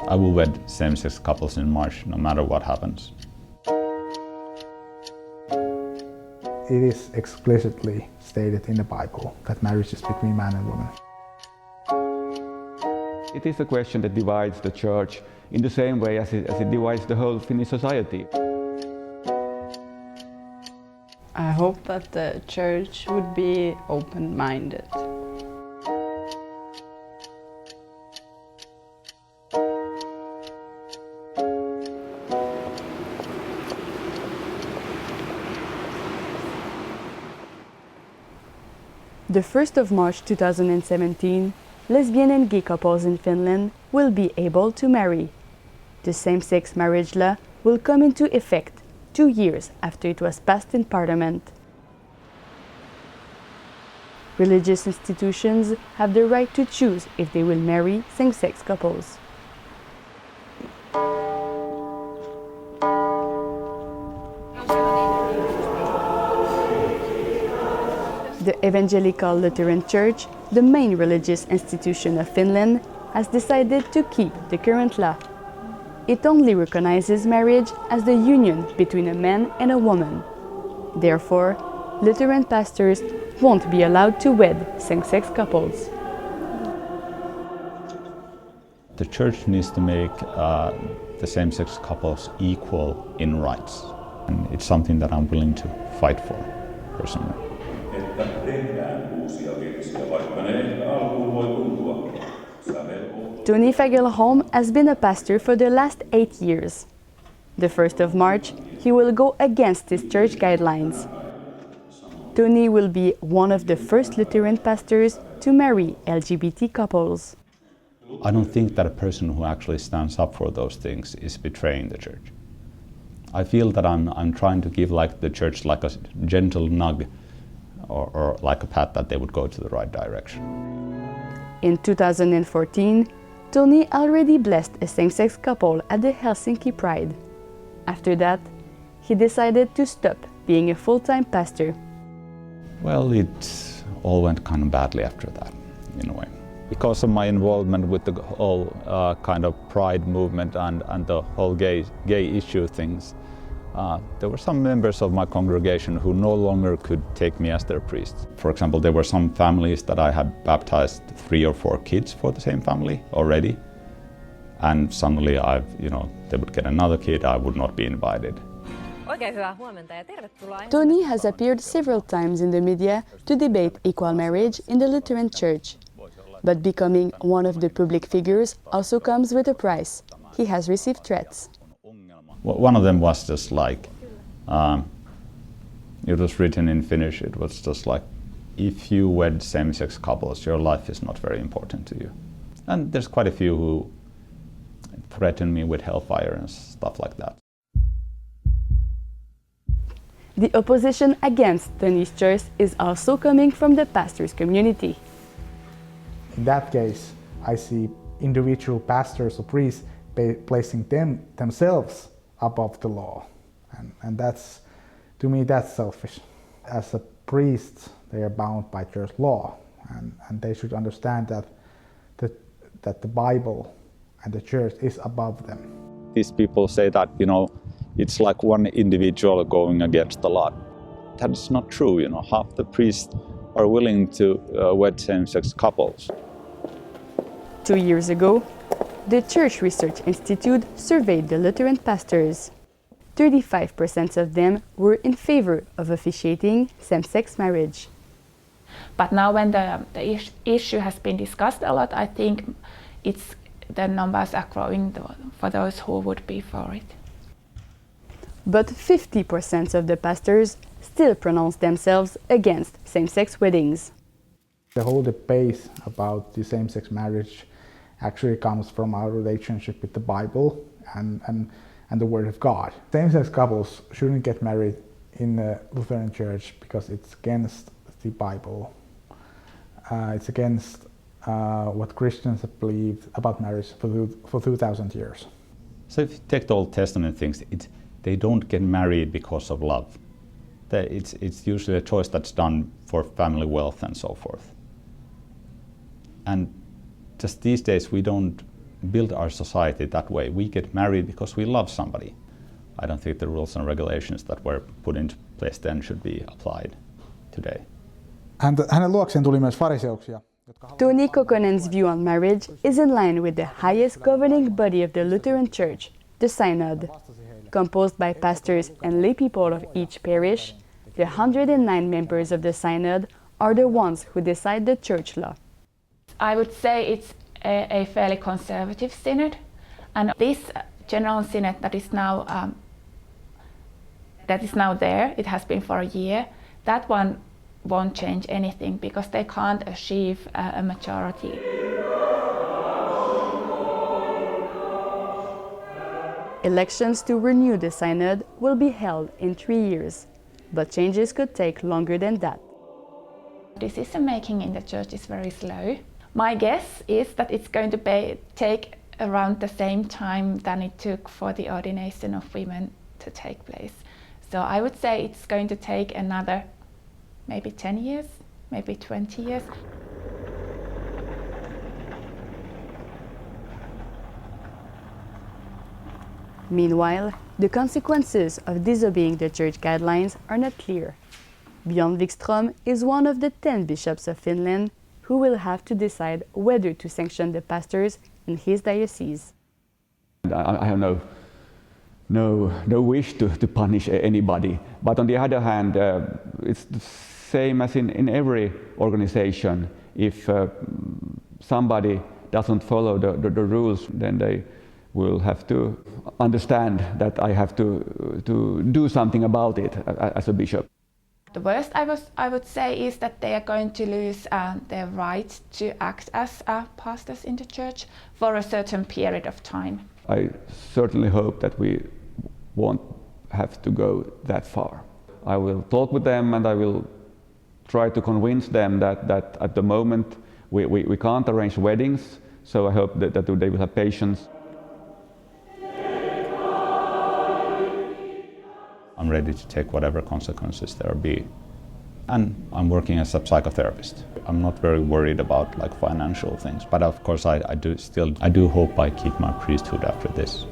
I will wed same-sex couples in March, no matter what happens. It is explicitly stated in the Bible that marriage is between man and woman. It is a question that divides the church in the same way as it divides the whole Finnish society. I hope that the church would be open-minded. The 1st of March 2017, lesbian and gay couples in Finland will be able to marry. The same-sex marriage law will come into effect 2 years after it was passed in Parliament. Religious institutions have the right to choose if they will marry same-sex couples. The Evangelical Lutheran Church, the main religious institution of Finland, has decided to keep the current law. It only recognizes marriage as the union between a man and a woman. Therefore, Lutheran pastors won't be allowed to wed same-sex couples. The church needs to make the same-sex couples equal in rights. And it's something that I'm willing to fight for, personally. Tony Fagerholm has been a pastor for the last 8 years. The 1st of March, he will go against his church guidelines. Tony will be one of the first Lutheran pastors to marry LGBT couples. I don't think that a person who actually stands up for those things is betraying the church. I feel that I'm trying to give the church like a gentle nudge or like a pat that they would go to the right direction. In 2014, Tony already blessed a same-sex couple at the Helsinki Pride. After that, he decided to stop being a full-time pastor. Well, it all went kind of badly after that, in a way. Because of my involvement with the whole kind of pride movement and the whole gay issue things, there were some members of my congregation who no longer could take me as their priest. For example, there were some families that I had baptized 3 or 4 kids for the same family already, and suddenly they would get another kid, I would not be invited. Tony has appeared several times in the media to debate equal marriage in the Lutheran Church. But becoming one of the public figures also comes with a price. He has received threats. One of them was just it was written in Finnish, it was just like, if you wed same-sex couples, your life is not very important to you. And there's quite a few who threaten me with hellfire and stuff like that. The opposition against Tony's church is also coming from the pastors' community. In that case, I see individual pastors or priests placing themselves above the law. And that's, to me, that's selfish. As a priest, they are bound by church law, and they should understand that the Bible and the church is above them. These people say that, it's like one individual going against the law. That is not true, half the priests are willing to wed same-sex couples. 2 years ago, the Church Research Institute surveyed the Lutheran pastors. 35% of them were in favor of officiating same-sex marriage. But now when the issue has been discussed a lot, I think the numbers are growing for those who would be for it. But 50% of the pastors still pronounce themselves against same-sex weddings. The whole debate about the same-sex marriage actually comes from our relationship with the Bible and the Word of God. Same-sex couples shouldn't get married in the Lutheran Church because it's against the Bible. It's against what Christians have believed about marriage for 2,000 years. So if you take the Old Testament things, they don't get married because of love. It's usually a choice that's done for family wealth and so forth. And just these days we don't build our society that way. We get married because we love somebody. I don't think the rules and regulations that were put into place then should be applied today. Hänen luokseen tuli myös fariseuksia. Tony Kokonen's view on marriage is in line with the highest governing body of the Lutheran Church, the Synod. Composed by pastors and lay people of each parish, the 109 members of the Synod are the ones who decide the church law. I would say it's a fairly conservative synod, and this general synod that is now there, it has been for a year, that one won't change anything because they can't achieve a majority. Elections to renew the synod will be held in 3 years, but changes could take longer than that. Decision making in the church is very slow. My guess is that it's going to take around the same time than it took for the ordination of women to take place. So I would say it's going to take another maybe 10 years, maybe 20 years. Meanwhile, the consequences of disobeying the church guidelines are not clear. Björn Wikström is one of the 10 bishops of Finland who will have to decide whether to sanction the pastors in his diocese. I have no wish to punish anybody, but on the other hand, it's the same as in every organization. If somebody doesn't follow the rules, then they will have to understand that I have to do something about it as a bishop. The worst I would say is that they are going to lose their right to act as pastors in the church for a certain period of time. I certainly hope that we won't have to go that far. I will talk with them and I will try to convince them that at the moment we can't arrange weddings, so I hope that they will have patience. I'm ready to take whatever consequences there be. And I'm working as a psychotherapist. I'm not very worried about like financial things, but of course I do hope I keep my priesthood after this.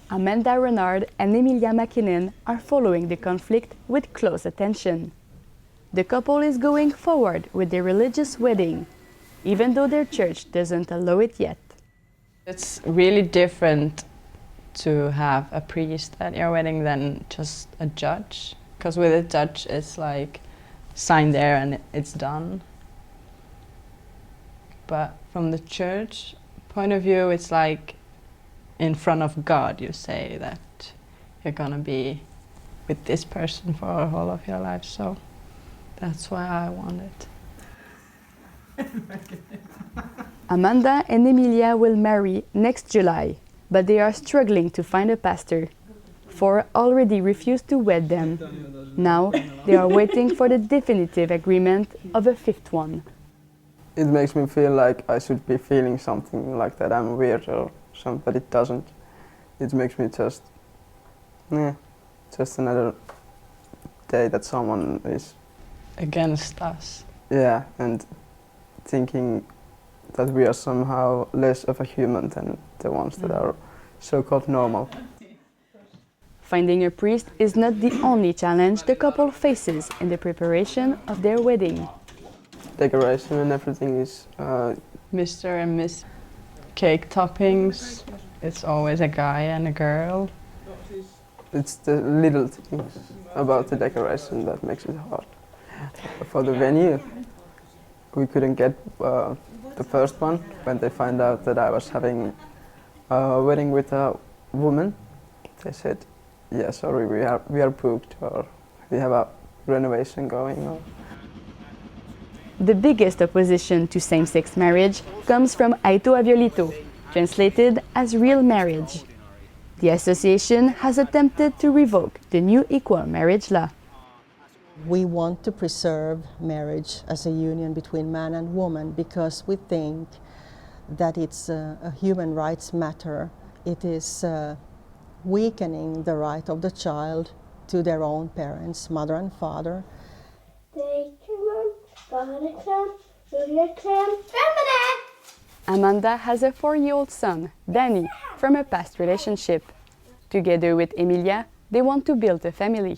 Amanda Renard and Emilia Mäkinen are following the conflict with close attention. The couple is going forward with their religious wedding, even though their church doesn't allow it yet. It's really different to have a priest at your wedding than just a judge, because with a judge it's like sign there and it's done. But from the church point of view, it's like in front of God you say that you're gonna be with this person for the whole of your life, so that's why I want it. Amanda and Emilia will marry next July, but they are struggling to find a pastor. 4 already refused to wed them. Now they are waiting for the definitive agreement of a 5th one. It makes me feel like I should be feeling something like that I'm weird or something, but it doesn't. It makes me just another day that someone is Against us. Yeah, and thinking that we are somehow less of a human than the ones that are so-called normal. Finding a priest is not the only challenge the couple faces in the preparation of their wedding. Decoration and everything is... Mr. and Miss cake toppings, it's always a guy and a girl. It's the little things about the decoration that makes it hard. For the venue, we couldn't get the first one when they found out that I was having a wedding with a woman. They said, "Yeah, sorry, we are booked, or we have a renovation going on." The biggest opposition to same-sex marriage comes from Aito Aviolito, translated as real marriage. The association has attempted to revoke the new equal marriage law. We want to preserve marriage as a union between man and woman because we think that it's a human rights matter. It is weakening the right of the child to their own parents, mother and father. Amanda has a 4-year-old son, Danny, from a past relationship. Together with Emilia, they want to build a family.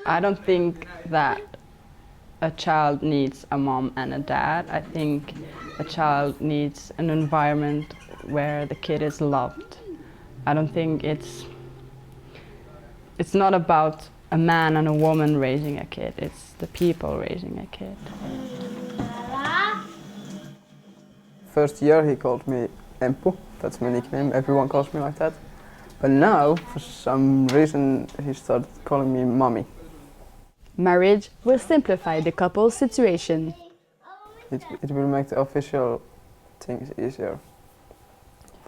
I don't think that a child needs a mom and a dad. I think a child needs an environment where the kid is loved. I don't think it's not about a man and a woman raising a kid, it's the people raising a kid. First year he called me Empu, that's my nickname, everyone calls me like that. But now, for some reason, he started calling me Mommy. Marriage will simplify the couple's situation. It will make the official things easier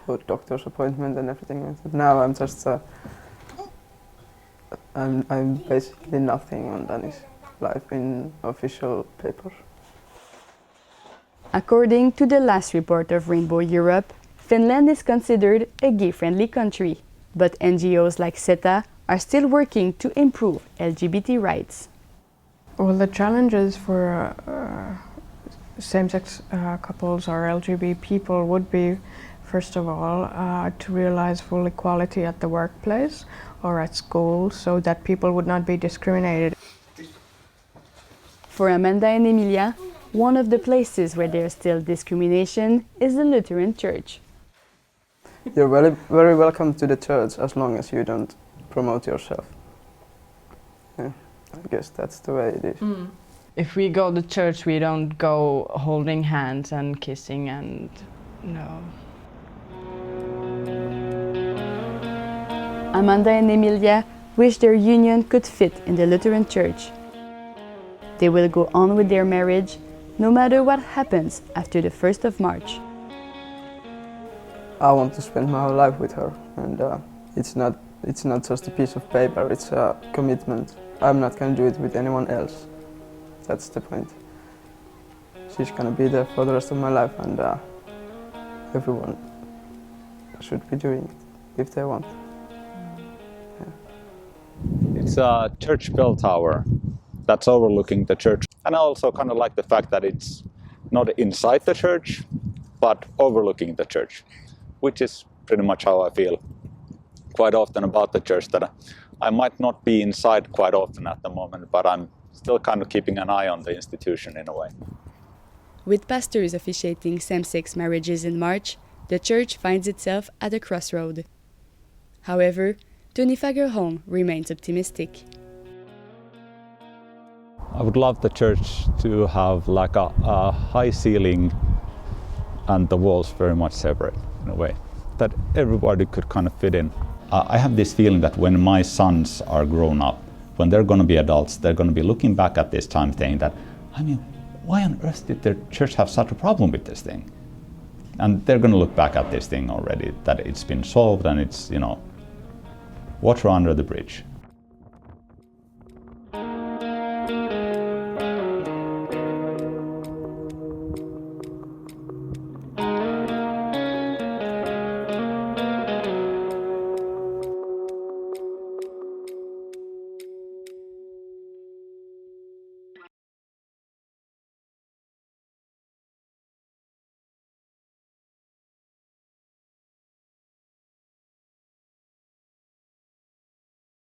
for doctor's appointment and everything. But now I'm just I'm basically nothing on Danny's life in official papers. According to the last report of Rainbow Europe, Finland is considered a gay-friendly country, but NGOs like SETA are still working to improve LGBT rights. Well, the challenges for same-sex couples or LGBT people would be, first of all, to realize full equality at the workplace or at school so that people would not be discriminated. For Amanda and Emilia, one of the places where there is still discrimination is the Lutheran Church. You're very, very welcome to the church as long as you don't promote yourself. Yeah, I guess that's the way it is. If we go to church, we don't go holding hands and kissing and no. Amanda and Emilia wish their union could fit in the Lutheran Church. They will go on with their marriage, no matter what happens after the 1st of March. I want to spend my whole life with her, and it's not just a piece of paper, it's a commitment. I'm not going to do it with anyone else. That's the point. She's going to be there for the rest of my life, and everyone should be doing it if they want. Yeah. It's a church bell tower that's overlooking the church. And I also kind of like the fact that it's not inside the church, but overlooking the church, which is pretty much how I feel quite often about the church, that I might not be inside quite often at the moment, but I'm still kind of keeping an eye on the institution in a way. With pastors officiating same-sex marriages in March, the church finds itself at a crossroad. However, Tony Fagerholm remains optimistic. I would love the church to have like a high ceiling and the walls very much separate in a way, that everybody could kind of fit in. I have this feeling that when my sons are grown up, when they're going to be adults, they're going to be looking back at this time saying that, I mean, why on earth did the church have such a problem with this thing? And they're going to look back at this thing already, that it's been solved and it's, you know, water under the bridge.